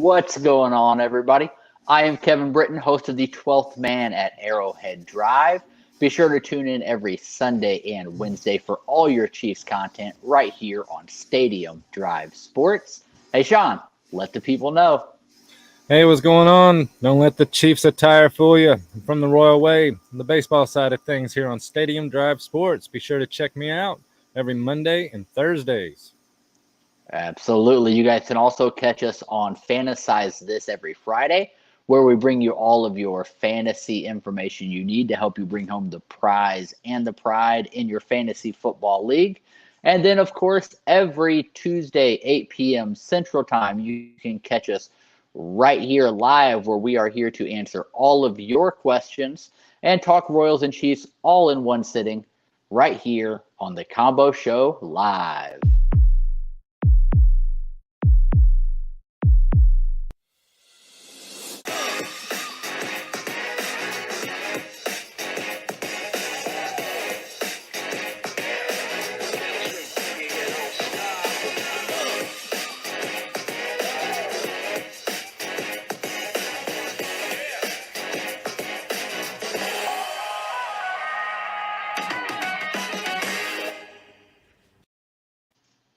What's going on, everybody? I am Kevin Britton, host of the 12th Man at Arrowhead Drive. Be sure to tune in every Sunday and Wednesday for all your Chiefs content right here on Stadium Drive Sports. Hey, Sean, let the people know. Hey, what's going on? Don't let the Chiefs attire fool you. I'm from the Royal Way, the baseball side of things here on Stadium Drive Sports. Be sure to check me out every Monday and Thursdays. Absolutely. You guys can also catch us on Fantasize This every Friday, where we bring you all of your fantasy information you need to help you bring home the prize and the pride in your fantasy football league. And then, of course, every Tuesday, 8 p.m. Central Time, you can catch us right here live, where we are here to answer all of your questions and talk Royals and Chiefs all in one sitting right here on the Combo Show Live.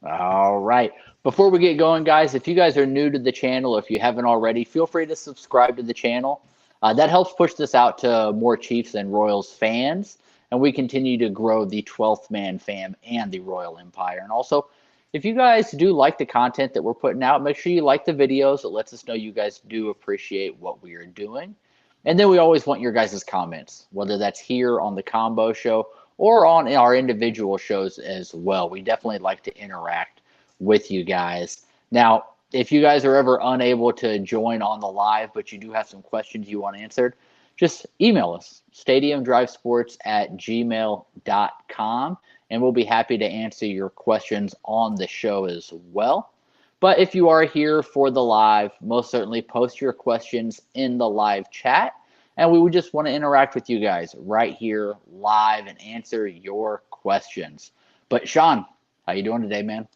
All right. Before we get going, guys, if you guys are new to the channel, if you haven't already, feel free to subscribe to the channel. That helps push this out to more Chiefs and Royals fans, and we continue to grow the 12th Man fam and the Royal Empire. And also, if you guys do like the content that we're putting out, make sure you like the videos. It lets us know you guys do appreciate what we are doing. And then we always want your guys' comments, whether that's here on the Combo Show or on our individual shows as well. We definitely like to interact with you guys. Now, if you guys are ever unable to join on the live, but you do have some questions you want answered, just email us, stadiumdrivesports@gmail.com, and we'll be happy to answer your questions on the show as well. But if you are here for the live, most certainly post your questions in the live chat. And we would just want to interact with you guys right here live and answer your questions. But Sean, how you doing today, man?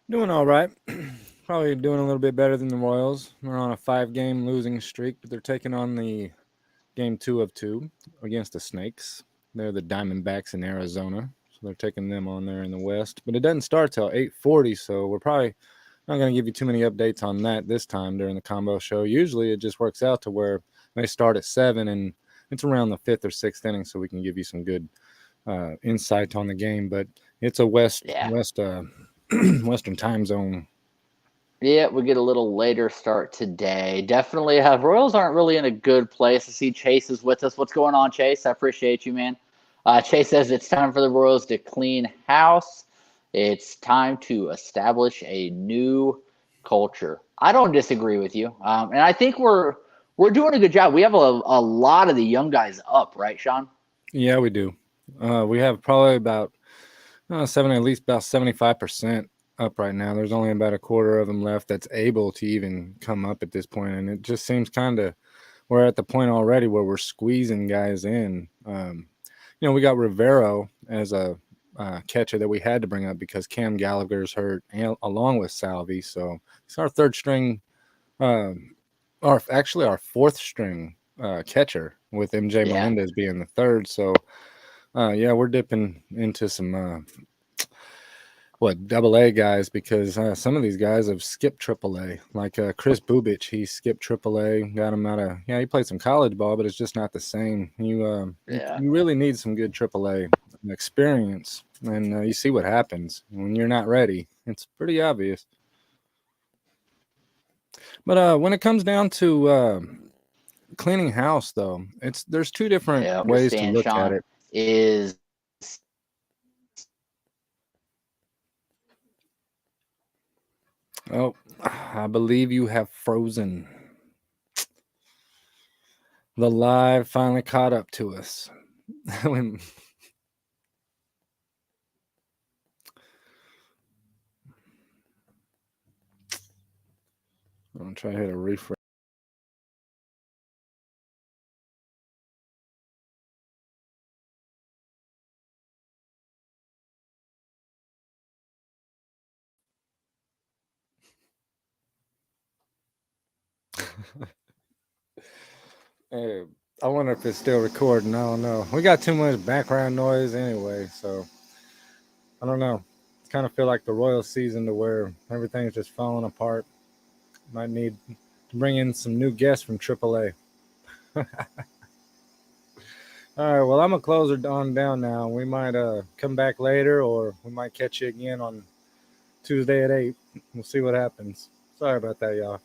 Doing all right. Probably doing a little bit better than the Royals. They're on a 5-game losing streak, but they're taking on the game 2 of 2 against the Snakes. They're the Diamondbacks in Arizona, so they're taking them on there in the West. But it doesn't start till 8:40, so we're probably not going to give you too many updates on that this time during the Combo Show. Usually it just works out to where they start at 7, and it's around the 5th or 6th inning, so we can give you some good insight on the game. But it's a Western time zone. Yeah, we get a little later start today. Definitely, Royals aren't really in a good place. I see Chase is with us. What's going on, Chase? I appreciate you, man. Chase says it's time for the Royals to clean house. It's time to establish a new culture. I don't disagree with you, and I think we're doing a good job. We have a lot of the young guys up, right, Sean? Yeah, we do. We have probably about at least about 75% up right now. There's only about a quarter of them left that's able to even come up at this point, and it just seems kind of we're at the point already where we're squeezing guys in. We got Rivero as a catcher that we had to bring up because Cam Gallagher's hurt, along with Salvi. So it's our third string, our 4th string catcher, with MJ Melendez being the third. So we're dipping into some double A guys, because some of these guys have skipped triple A, like Chris Bubich. He skipped triple A, got him out of he played some college ball, but it's just not the same. You really need some good triple A experience, and you see what happens when you're not ready. It's pretty obvious. But when it comes down to cleaning house, though, there's two different ways to look at it. Is Oh, I believe you have frozen. The live finally caught up to us. I'm going to try to hit a refresh. Hey, I wonder if it's still recording. I don't know. We got too much background noise anyway, so I don't know. It's kind of feel like the Royal season to where everything's just falling apart. Might need to bring in some new guests from AAA. All right, well, I'm gonna close it on down now. We might come back later, or we might catch you again on Tuesday at 8. We'll see what happens. Sorry about that, y'all.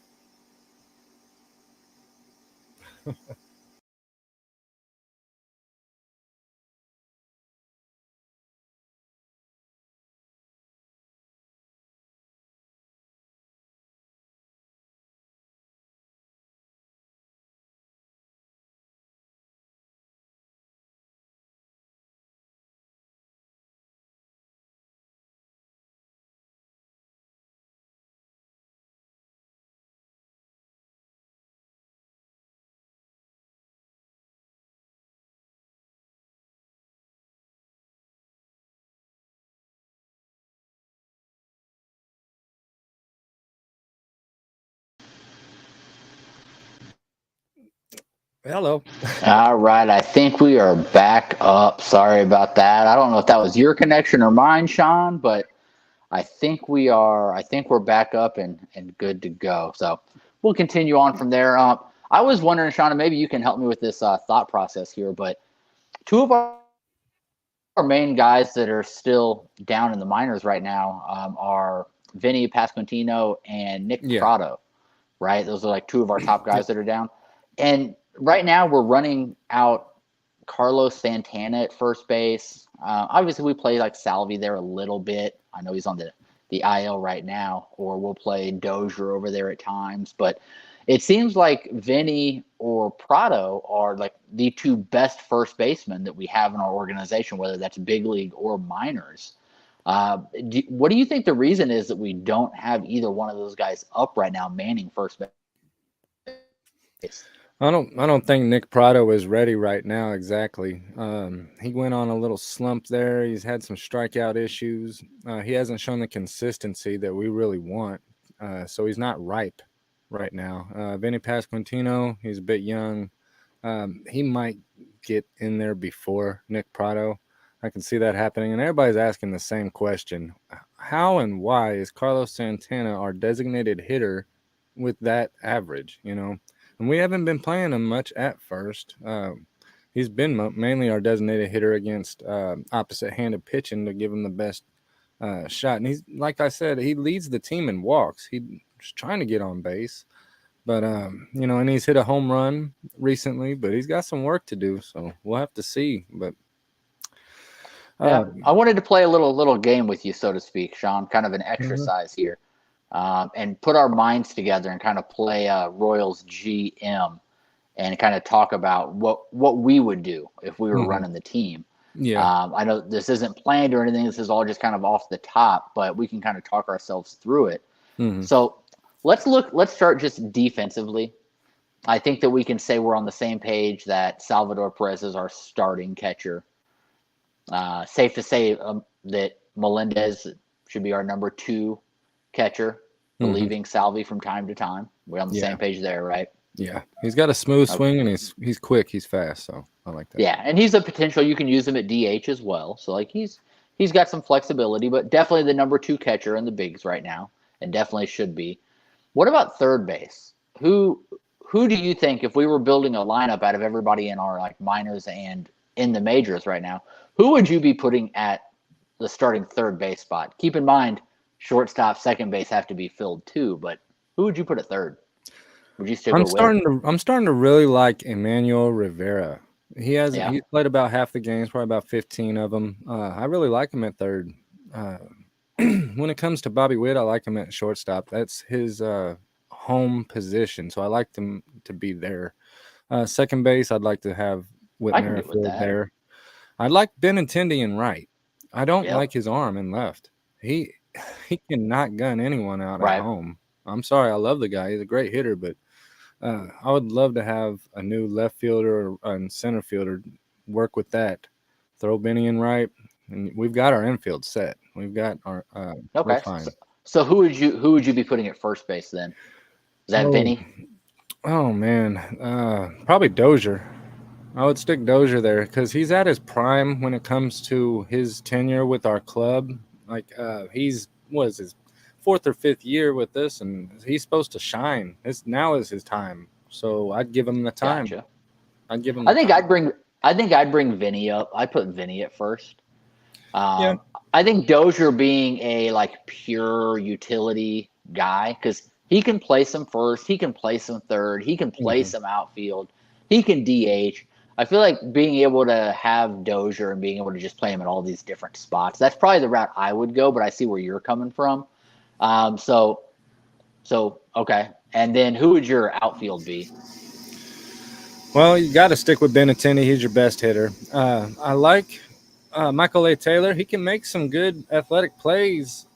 Hello. All right, I think we are back up. Sorry about that. I don't know if that was your connection or mine, Sean, but I think we are. I think we're back up and good to go. So we'll continue on from there. I was wondering, Sean, and maybe you can help me with this thought process here. But two of our main guys that are still down in the minors right now are Vinny Pasquantino and Nick Prado. Right, those are like two of our top guys that are down. And right now we're running out Carlos Santana at first base. Obviously, we play like Salvi there a little bit. I know he's on the IL right now, or we'll play Dozier over there at times. But it seems like Vinny or Prado are like the two best first basemen that we have in our organization, whether that's big league or minors. What do you think the reason is that we don't have either one of those guys up right now manning first base? I don't think Nick Prado is ready right now exactly. He went on a little slump there. He's had some strikeout issues. He hasn't shown the consistency that we really want. So he's not ripe right now. Vinny Pasquantino, he's a bit young. He might get in there before Nick Prado. I can see that happening. And everybody's asking the same question. How and why is Carlos Santana our designated hitter with that average, you know? And we haven't been playing him much at first. He's been mainly our designated hitter against opposite-handed pitching to give him the best shot. And he's, like I said, he leads the team in walks. He's trying to get on base. But, you know, and he's hit a home run recently, but he's got some work to do. So we'll have to see. But yeah, I wanted to play a little game with you, so to speak, Sean, kind of an exercise here. And put our minds together and kind of play Royals GM and kind of talk about what we would do if we were running the team. Yeah. I know this isn't planned or anything. This is all just kind of off the top, but we can kind of talk ourselves through it. So let's start just defensively. I think that we can say we're on the same page that Salvador Perez is our starting catcher. Safe to say that Melendez should be our number 2 catcher, relieving Salvi from time to time. We're on the same page there, right? Yeah, he's got a smooth swing and he's quick, he's fast, so I like that. Yeah, and he's a potential. You can use him at DH as well. So like he's got some flexibility, but definitely the number 2 catcher in the bigs right now, and definitely should be. What about third base? Who do you think, if we were building a lineup out of everybody in our like minors and in the majors right now, who would you be putting at the starting third base spot? Keep in mind, shortstop, second base have to be filled too, but who would you put at third? Would you still go with? I'm starting to really like Emmanuel Rivera. He's played about half the games, probably about 15 of them. I really like him at third. When it comes to Bobby Witt, I like him at shortstop. That's his home position, so I like him to be there. Second base, I'd like to have Whit Merrifield there. I like Benintendi in right. I don't like his arm in left. He cannot gun anyone out at home. I'm sorry, I love the guy. He's a great hitter, but I would love to have a new left fielder and center fielder work with that. Throw Benny in right, and we've got our infield set. We've got our okay. So who would you be putting at first base then? Is that Vinny? Oh man, probably Dozier. I would stick Dozier there because he's at his prime when it comes to his tenure with our club. Like he's was his fourth or fifth year with us, and he's supposed to shine. This now is his time, so I'd give him the time. Gotcha. I'd give him I the think time. I'd bring I think I'd bring Vinny up. I'd put Vinny at first. Yeah. I think Dozier being a like pure utility guy because he can play some first, he can play some third, he can play Mhm. some outfield, he can DH. I feel like being able to have Dozier and being able to just play him at all these different spots. That's probably the route I would go, but I see where you're coming from. So okay, and then who would your outfield be? Well, you got to stick with Benintendi. He's your best hitter. I like Michael A. Taylor. He can make some good athletic plays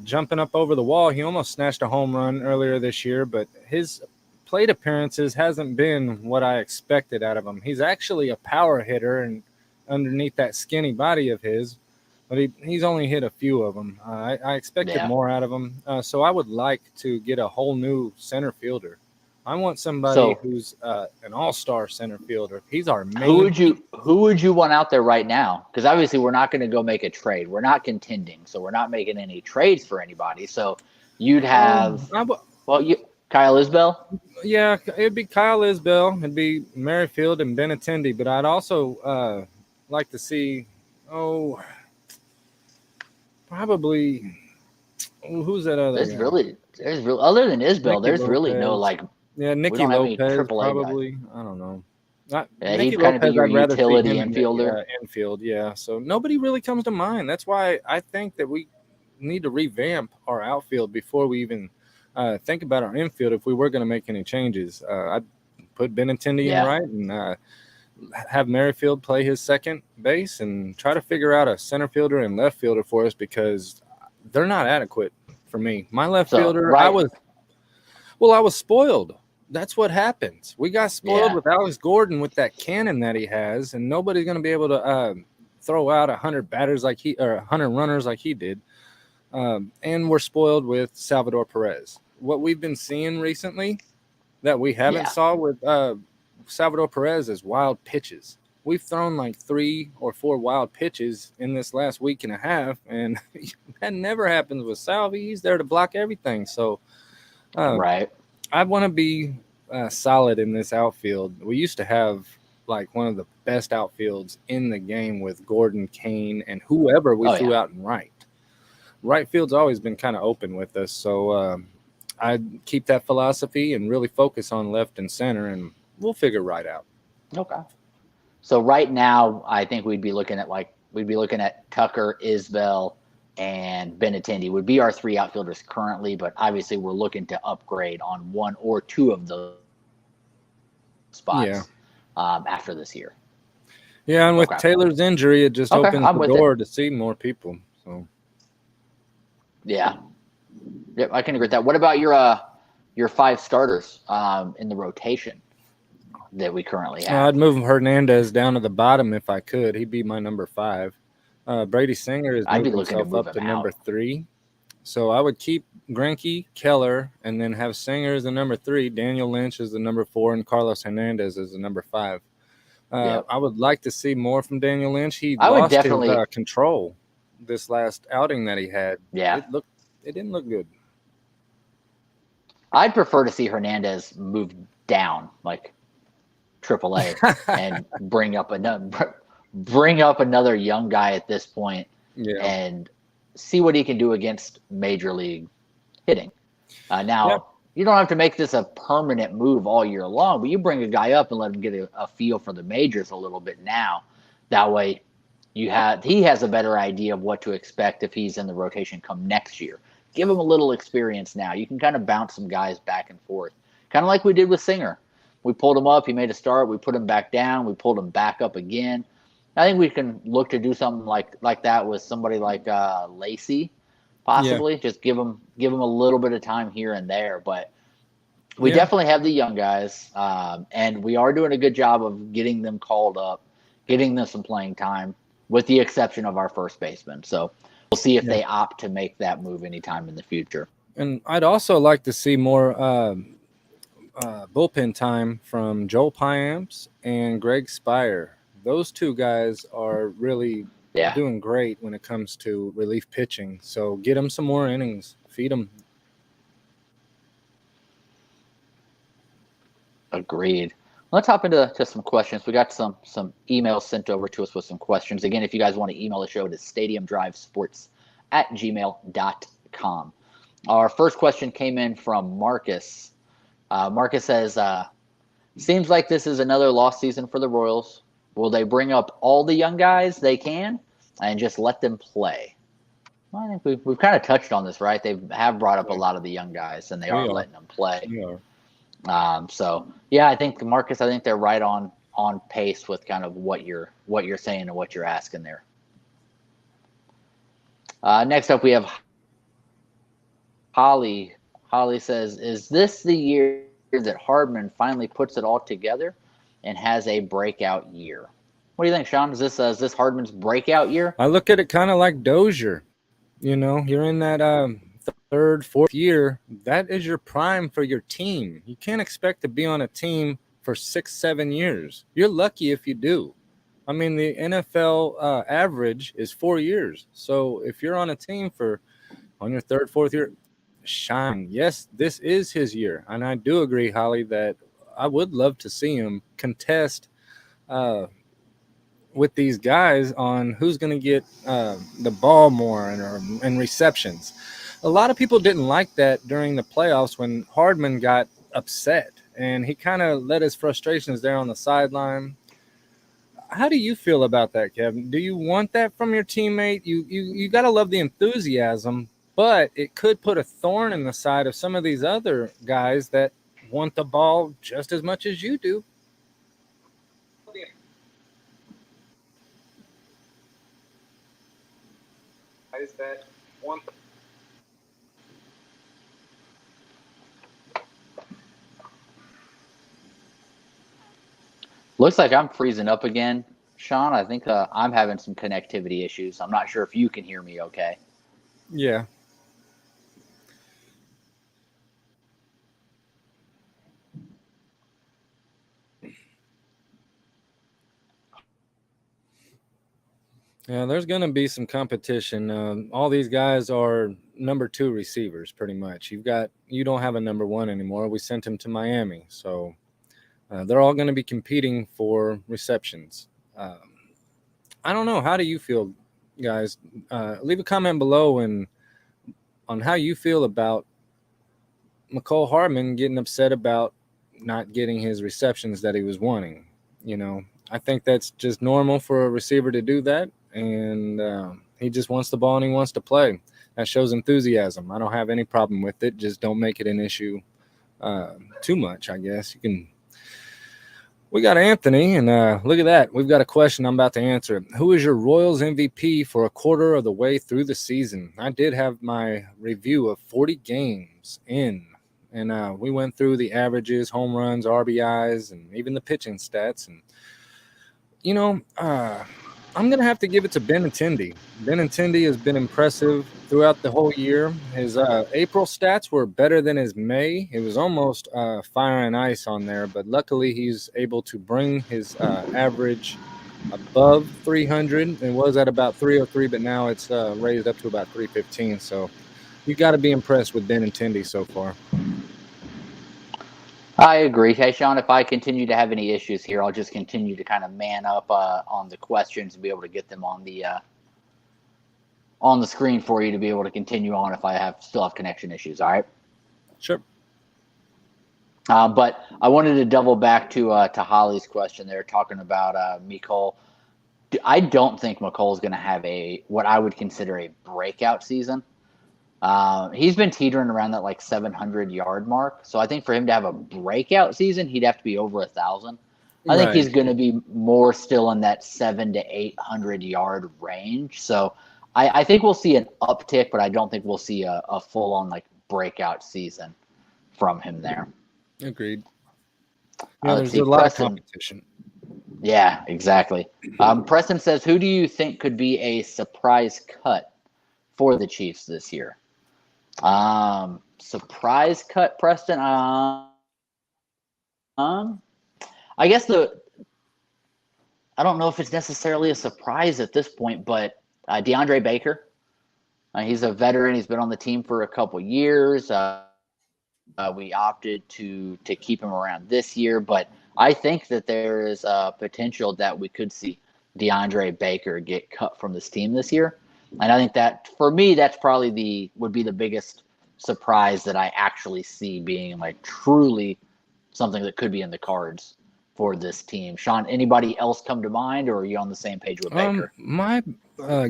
jumping up over the wall. He almost snatched a home run earlier this year, but his plate appearances hasn't been what I expected out of him. He's actually a power hitter and underneath that skinny body of his, but he's only hit a few of them. I expected Yeah. more out of him. So I would like to get a whole new center fielder. I want somebody So who's an all-star center fielder. He's our who main would you who would you want out there right now? Because obviously we're not going to go make a trade. We're not contending, so we're not making any trades for anybody. So you'd have well, you Kyle Isbell. yeah, it'd be Kyle Isbell, it'd be Merrifield and Benintendi, but I'd also like to see, oh, probably who's that other guy? There's really other than Isbell, Nicky there's really no Lopez. like Yeah, we Nicky don't have any Lopez AAA guys. probably. I don't know. Not Yeah, Nicky he'd kind of be Lopez. your I'd rather see utility him in the infielder. infield. Yeah. So nobody really comes to mind. That's why I think that we need to revamp our outfield before we even think about our infield. If we were going to make any changes, I'd put Benintendi in Yeah, right and have Merrifield play his second base and try to figure out a center fielder and left fielder for us because they're not adequate for me. My left so fielder, right, I was spoiled. That's what happens. We got spoiled yeah, with Alex Gordon with that cannon that he has, and nobody's going to be able to throw out 100 batters like he or 100 runners like he did. And we're spoiled with Salvador Perez. What we've been seeing recently that we haven't yeah, saw with Salvador Perez is wild pitches. We've thrown like 3 or 4 wild pitches in this last week and a half, and that never happens with Salvi. He's there to block everything. So right, I want to be solid in this outfield. We used to have like one of the best outfields in the game with Gordon, Kane, and whoever we oh threw yeah. out in right. Right field's always been kind of open with us, so I'd keep that philosophy and really focus on left and center, and we'll figure right out. Okay. So right now, I think we'd be looking at Tucker, Isbell, and Benintendi would be our three outfielders currently, but obviously we're looking to upgrade on one or two of those Yeah, spots after this year. yeah, and with Okay. Taylor's injury, it just Okay, opens I'm the with it. door to see more people. So Yeah. Yep, I can agree with that. What about your five starters in the rotation that we currently have? I'd move Hernandez down to the bottom if I could. He'd be my number 5. Brady Singer has I'd be moved looking to himself move up him to number out. 3. So I would keep Greinke, Keller, and then have Singer as the number 3, Daniel Lynch as the number 4, and Carlos Hernandez as the number 5. Yep. I would like to see more from Daniel Lynch. He I would lost his definitely, control this last outing that he had. yeah. It didn't look good. I'd prefer to see Hernandez move down, like AAA, and bring up another young guy at this point Yeah. and see what he can do against major league hitting. Now, Yep. you don't have to make this a permanent move all year long, but you bring a guy up and let him get a feel for the majors a little bit now. That way, he has a better idea of what to expect if he's in the rotation come next year. Give him a little experience now. You can kind of bounce some guys back and forth, kind of like we did with Singer. We pulled him up. He made a start. We put him back down. We pulled him back up again. I think we can look to do something like that with somebody like Lacey, Yeah. possibly. Just give him a little bit of time here and there. But we Yeah. definitely have the young guys, and we are doing a good job of getting them called up, getting them some playing time, with the exception of our first baseman. So we'll see if Yeah. they opt to make that move anytime in the future. And I'd also like to see more bullpen time from Joel Piamps and Greg Spire. Those two guys are really Yeah, doing great when it comes to relief pitching. So get them some more innings, feed them. agreed. Let's hop into some questions. We got some emails sent over to us with some questions. Again, if you guys want to email the show, it is stadiumdrivesports@gmail.com. Our first question came in from Marcus. Marcus says, seems like this is another lost season for the Royals. Will they bring up all the young guys they can and just let them play? Well, I think we've kind of touched on this, right? They have brought up a lot of the young guys, and they are letting them play. Yeah. So yeah, I think Marcus, I think they're right on pace with kind of what you're saying and what you're asking there. Next up, we have Holly. Holly says, "Is this the year that Hardman finally puts it all together and has a breakout year?" What do you think, Sean? Is this Hardman's breakout year? I look at it kind of like Dozier. You know, you're in that third, fourth year. That is your prime for your team. You can't expect to be on a team for 6, 7 years. You're lucky if you do. I mean, the NFL average is 4 years. So if you're on a team on your third, fourth year, shine. Yes, this is his year. And I do agree, Holly, that I would love to see him contest with these guys on who's going to get the ball more and receptions. A lot of people didn't like that during the playoffs when Hardman got upset, and he kind of let his frustrations there on the sideline. How do you feel about that, Kevin? Do you want that from your teammate? You got to love the enthusiasm, but it could put a thorn in the side of some of these other guys that want the ball just as much as you do. That want the Looks like I'm freezing up again, Sean. I think I'm having some connectivity issues. I'm not sure if you can hear me okay. Yeah. Yeah, there's going to be some competition. All these guys are number 2 receivers, pretty much. You don't have a number 1 anymore. We sent him to Miami, so they're all going to be competing for receptions. I don't know. How do you feel, guys? Leave a comment below on how you feel about Mecole Hardman getting upset about not getting his receptions that he was wanting. You know, I think that's just normal for a receiver to do that. And he just wants the ball and he wants to play. That shows enthusiasm. I don't have any problem with it. Just don't make it an issue too much, I guess. We got Anthony, and look at that. We've got a question I'm about to answer. Who is your Royals MVP for a quarter of the way through the season? I did have my review of 40 games in, and we went through the averages, home runs, RBIs, and even the pitching stats. And, you know, I'm going to have to give it to Benintendi. Benintendi has been impressive throughout the whole year. His April stats were better than his May. It was almost fire and ice on there, but luckily he's able to bring his average above 300. It was at about 303, but now it's raised up to about 315. So you got to be impressed with Benintendi so far. I agree. Hey, Sean, if I continue to have any issues here, I'll just continue to kind of man up on the questions and be able to get them on the screen for you to be able to continue on if I still have connection issues. All right. Sure. But I wanted to double back to Holly's question there, talking about Mecole. I don't think Mecole is going to have what I would consider a breakout season. He's been teetering around that like 700-yard mark. So I think for him to have a breakout season, he'd have to be over 1,000. I think he's going to be more still in that 700 to 800-yard range. So I think we'll see an uptick, but I don't think we'll see a full-on like breakout season from him there. Agreed. Yeah, there's a lot of competition. Yeah, exactly. Preston says, who do you think could be a surprise cut for the Chiefs this year? Surprise cut, Preston? I guess I don't know if it's necessarily a surprise at this point, but DeAndre Baker, he's a veteran. He's been on the team for a couple years. We opted to keep him around this year, but I think that there is a potential that we could see DeAndre Baker get cut from this team this year. And I think that for me, that's probably would be the biggest surprise that I actually see being like truly something that could be in the cards for this team. Sean, anybody else come to mind, or are you on the same page with Baker? My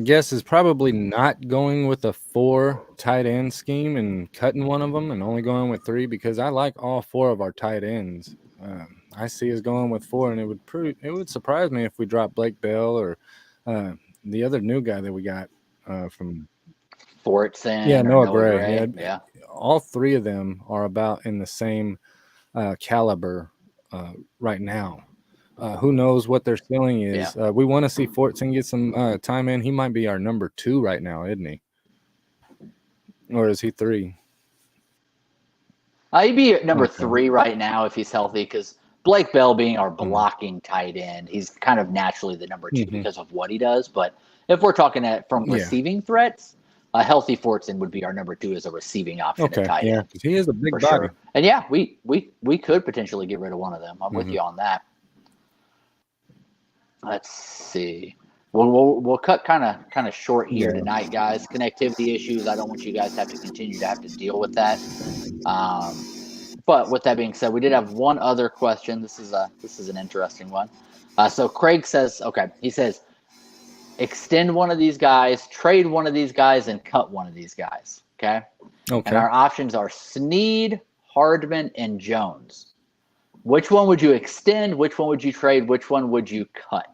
guess is probably not going with a 4 tight end scheme and cutting one of them and only going with 3, because I like all 4 of our tight ends. I see us going with 4, and it would surprise me if we drop Blake Bell or the other new guy that we got from Fortson. Yeah, Noah Gray. Gray. Yeah. All 3 of them are about in the same caliber right now. Who knows what their ceiling is? Yeah. We want to see Fortson get some time in. He might be our number 2 right now, isn't he? Or is he 3? He'd be number 3 right now if he's healthy, because Blake Bell being our blocking tight end, he's kind of naturally the number 2 because of what he does. But if we're talking from receiving threats, a healthy Fortson would be our number 2 as a receiving option at tight end. He is a big body. Sure. And yeah, we could potentially get rid of one of them. I'm with you on that. Let's see. We'll cut kind of short here tonight, guys. Connectivity issues. I don't want you guys to have to continue to deal with that. But with that being said, we did have one other question. This is an interesting one. So Craig says, he says, extend one of these guys, trade one of these guys, and cut one of these guys. Okay. And our options are Snead, Hardman, and Jones. Which one would you extend? Which one would you trade? Which one would you cut?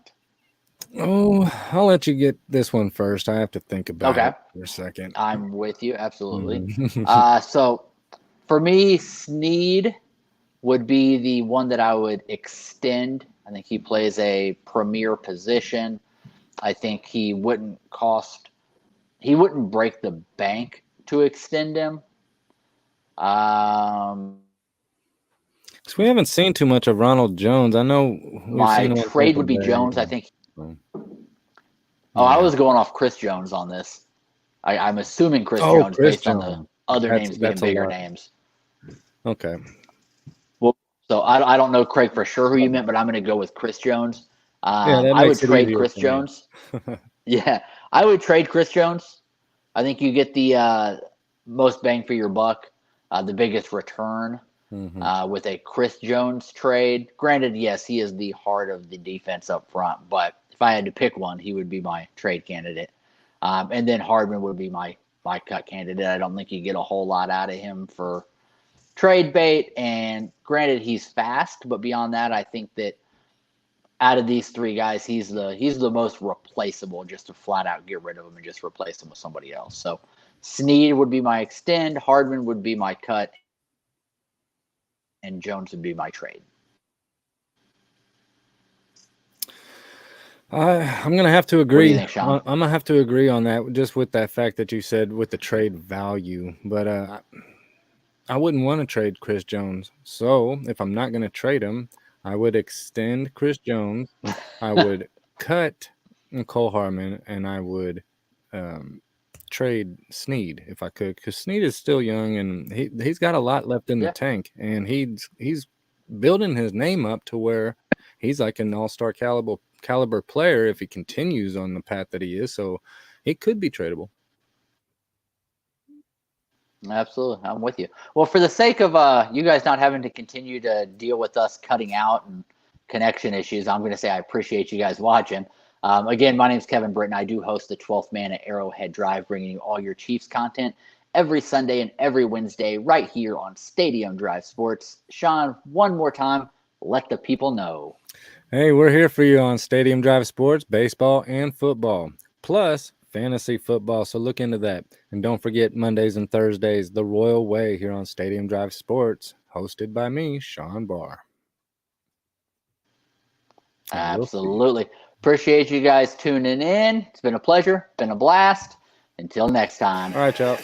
Oh, I'll let you get this one first. I have to think about it for a second. I'm with you. Absolutely. So for me, Snead would be the one that I would extend. I think he plays a premier position. I think he wouldn't break the bank to extend him. So we haven't seen too much of Ronald Jones. I know my trade would be Jones. I think. I was going off Chris Jones on this. I'm assuming Chris Jones based on the other names being bigger names. Okay. Well, so I don't know, Craig, for sure who you meant, but I'm going to go with Chris Jones. I would trade Chris Jones. I would trade Chris Jones. I think you get the most bang for your buck, the biggest return with a Chris Jones trade. Granted, yes, he is the heart of the defense up front, but if I had to pick one, he would be my trade candidate. And then Hardman would be my cut candidate. I don't think you get a whole lot out of him for trade bait. And granted, he's fast, but beyond that, I think that out of these 3 guys, he's the most replaceable, just to flat out get rid of him and just replace him with somebody else. So Snead would be my extend, Hardman would be my cut, and Jones would be my trade. I'm going to have to agree. What do you think, Sean? I'm going to have to agree on that, just with that fact that you said with the trade value. But I wouldn't want to trade Chris Jones. So if I'm not going to trade him, I would extend Chris Jones. I would cut Cole Hardman, and I would trade Snead if I could, because Snead is still young and he's got a lot left in the tank, and he's building his name up to where he's like an all-star caliber player if he continues on the path that he is. So he could be tradable. Absolutely. I'm with you. Well, for the sake of you guys not having to continue to deal with us cutting out and connection issues, I'm going to say I appreciate you guys watching. Again, my name is Kevin Britton. I do host the 12th Man at Arrowhead Drive, bringing you all your Chiefs content every Sunday and every Wednesday right here on Stadium Drive Sports. Sean, one more time, let the people know. Hey, we're here for you on Stadium Drive Sports, baseball and football, plus fantasy football. So look into that. And don't forget Mondays and Thursdays, the Royal Way here on Stadium Drive Sports, hosted by me, Sean Barr. Absolutely. Appreciate you guys tuning in. It's been a pleasure. Been a blast. Until next time. All right, y'all.